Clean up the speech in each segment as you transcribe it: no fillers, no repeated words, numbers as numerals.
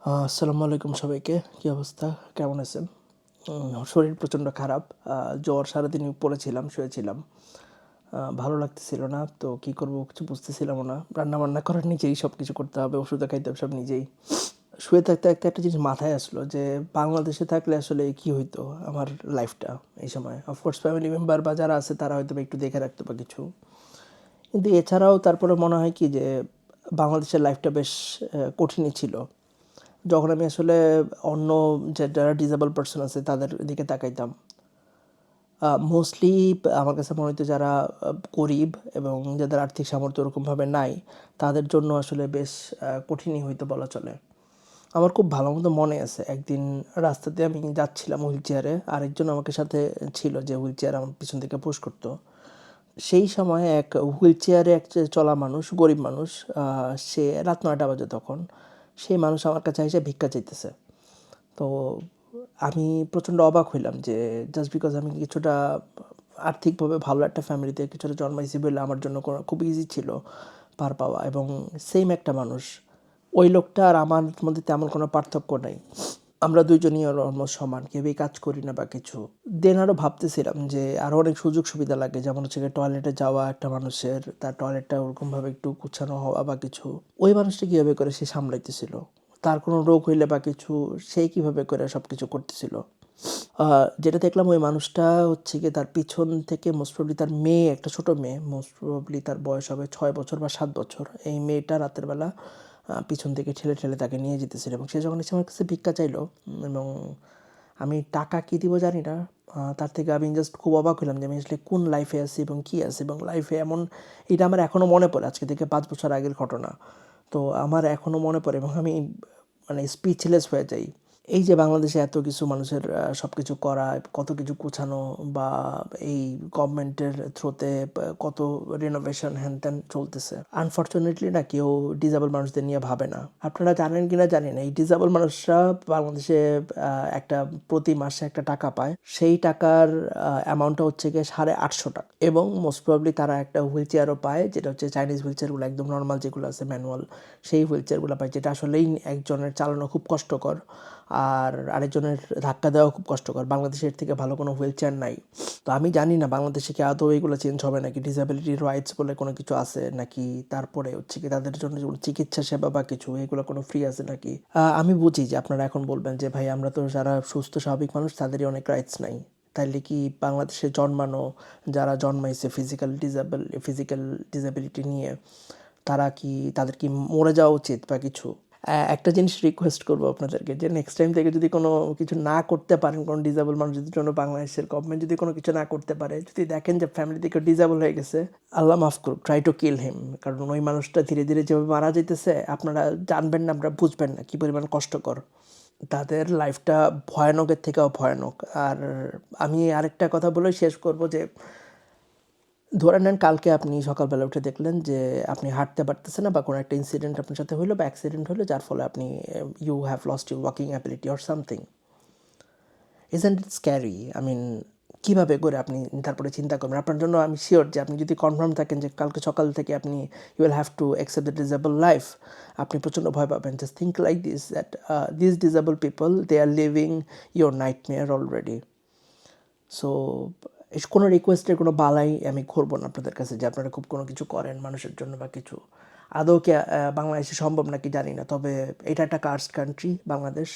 আসসালামু আলাইকুম সবাইকে। কী অবস্থা? কেমন আছেন? শরীর প্রচণ্ড খারাপ। জ্বর সারাদিনই পড়েছিলাম, শুয়েছিলাম। ভালো লাগতেছিল না। তো কী করব কিছু বুঝতেছিলামও না। রান্নাবান্না করা নিজেই, সব কিছু করতে হবে, ওষুধও খাইতে হবে সব নিজেই। শুয়ে থাকতে থাকতে একটা জিনিস মাথায় আসলো যে বাংলাদেশে থাকলে আসলে কী হইতো আমার লাইফটা এই সময়। অফকোর্স ফ্যামিলি মেম্বার বা যারা আছে তারা হয়তো বা একটু দেখে রাখতো বা কিছু। কিন্তু এছাড়াও তারপরে মনে হয় কি যে বাংলাদেশের লাইফটা বেশ কঠিনই ছিল। যখন আমি আসলে অন্য যারা ডিসেবল পারসন আছে তাদের দিকে তাকাইতাম, মোস্টলি আমার কাছে মনে হতো যারা গরিব এবং যাদের আর্থিক সামর্থ্য ওরকমভাবে নাই, তাদের জন্য আসলে বেশ কঠিনই হইতো বলা চলে। আমার খুব ভালো মতো মনে আছে, একদিন রাস্তাতে আমি যাচ্ছিলাম হুইল চেয়ারে, আরেকজন আমাকে সাথে ছিল যে হুইল চেয়ার আমার পিছন থেকে পুশ করতো। সেই সময় এক হুইল চেয়ারে এক চলা মানুষ, গরিব মানুষ, সে রাত ৯টা বাজে তখন, সেই মানুষ আমার কাছে এসে ভিক্ষা চাইতেছে। তো আমি প্রচণ্ড অবাক হইলাম যে জাস্ট বিকজ আমি কিছুটা আর্থিকভাবে ভালো একটা ফ্যামিলিতে কিছুটা জন্মাইছি বলে আমার জন্য খুব ইজি ছিল পার পাওয়া, এবং সেম একটা মানুষ, ওই লোকটা আর আমার মধ্যে তেমন কোনো পার্থক্য নাই। আমরা দুইজনই অলমোস্ট সমান, কেউই কাজ করি না বা কিছু। দেন আরও ভাবতেছিলাম যে আরও অনেক সুযোগ সুবিধা লাগে, যেমন হচ্ছে গিয়ে টয়লেটে যাওয়া একটা মানুষের, তার টয়লেটটা ওরকমভাবে একটু গুছানো হওয়া বা কিছু। ওই মানুষটা কীভাবে করে সে সামলাইতেছিল, তার কোনো রোগ হইলে বা কিছু, সে কীভাবে করে সব কিছু করতেছিল। যেটা দেখলাম ওই মানুষটা হচ্ছে গিয়ে তার পিছন থেকে মোস্ট প্রবলি তার মেয়ে, একটা ছোটো মেয়ে, মোস্ট প্রবলি তার বয়স হবে 6 বছর বা 7 বছর, এই মেয়েটা রাতের বেলা পিছন থেকে ঠেলে ঠেলে তাকে নিয়ে যেতেছিল, এবং সে যখন এসে আমার কাছে ভিক্ষা চাইলো, এবং আমি টাকা কী দিব জানি না, তার থেকে আমি জাস্ট খুব অবাক হলাম যে আমি আসলে কোন লাইফে আছি এবং কী আছি, এবং লাইফে এমন, এটা আমার এখনও মনে পড়ে, আজকে থেকে 5 বছর আগের ঘটনা। তো আমার এখনও মনে পড়ে এবং আমি মানে স্পিচলেস হয়ে যাই। এই যে বাংলাদেশে এত কিছু মানুষের সব কিছু করা, কত কিছু গোছানো, বা এই গভর্নমেন্টের থ্রুতে কত রিনোভেশন হ্যান ত্যান চলতেছে, আনফর্চুনেটলি না কেউ ডিসেবল মানুষদের নিয়ে ভাবে না। আপনারা জানেন কি না জানি না, এই ডিসেবল মানুষরা বাংলাদেশে একটা প্রতি মাসে একটা টাকা পায়, সেই টাকার অ্যামাউন্টটা হচ্ছে গিয়ে 850 টাকা, এবং মোস্ট প্রবলি তারা একটা হুইল চেয়ারও পায়, যেটা হচ্ছে চাইনিজ হুইল চেয়ারগুলো, একদম নর্মাল যেগুলো আছে ম্যানুয়াল, সেই হুইল চেয়ারগুলো পায়, যেটা আসলেই একজনের চালানো খুব কষ্টকর, আর আরেকজনের ধাক্কা দেওয়া খুব কষ্টকর। বাংলাদেশের থেকে ভালো কোনো হুইল চেয়ার নাই। তো আমি জানি না বাংলাদেশে কি আদৌ এইগুলো চেঞ্জ হবে নাকি, ডিসেবিলিটি রাইটস বলে কোনো কিছু আছে নাকি, তারপরে হচ্ছে কি তাদের জন্য চিকিৎসা সেবা বা কিছু এগুলো কোনো ফ্রি আছে নাকি। আমি বুঝি যে আপনারা এখন বলবেন যে ভাই আমরা তো যারা সুস্থ স্বাভাবিক মানুষ তাদেরই অনেক রাইটস নাই, তাইলে কি বাংলাদেশে জন্মানো যারা জন্মাইছে ফিজিক্যাল ডিসেবিলিটি নিয়ে, তারা কি, তাদের কি মরে যাওয়া উচিত বা কিছু। একটা জিনিস রিকোয়েস্ট করবো আপনাদেরকে, যে নেক্সট টাইম থেকে যদি কোনো কিছু না করতে পারেন, কোনো ডিসেবল মানুষদের জন্য বাংলাদেশের গভর্নমেন্ট যদি কোনো কিছু না করতে পারে, যদি দেখেন যে ফ্যামিলি থেকে ডিসেবল হয়ে গেছে, আল্লাহ মাফ করুক, ট্রাই টু কিল হিম। কারণ ওই মানুষটা ধীরে ধীরে যেভাবে মারা যেতেছে, আপনারা জানবেন না, আপনারা বুঝবেন না কী পরিমাণ কষ্টকর। তাদের লাইফটা ভয়ানকের থেকেও ভয়ানক। আর আমি আরেকটা কথা বলে শেষ করব, যে ধরে নেন কালকে আপনি সকালবেলা উঠে দেখলেন যে আপনি হাঁটতে পারতেছেন না, বা কোনো একটা ইনসিডেন্ট আপনার সাথে হলো, বা অ্যাক্সিডেন্ট হলো, যার ফলে আপনি you have lost your walking ability or something. Isn't it scary? I mean, কীভাবে করে আপনি তারপরে চিন্তা করবেন? আপনার জন্য আমি শিওর যে আপনি যদি কনফার্ম থাকেন যে কালকে সকাল থেকে আপনি you will have to accept the disable life, আপনি প্রচণ্ড ভয় পাবেন। Just think like this, that this disable people, they are living your nightmare already. So কোনো রিকোয়েস্টের কোনো বালাই আমি করবো না আপনাদের কাছে যে আপনারা খুব কোনো কিছু করেন মানুষের জন্য বা কিছু। আদৌ কি বাংলাদেশে সম্ভব নাকি জানি না, তবে এটা একটা কার্সড কান্ট্রি বাংলাদেশ।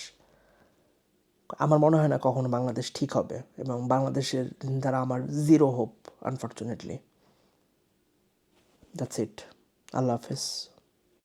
আমার মনে হয় না কখনো বাংলাদেশ ঠিক হবে, এবং বাংলাদেশের দ্বারা আমার zero hope, unfortunately. That's it. Allah হাফেজ।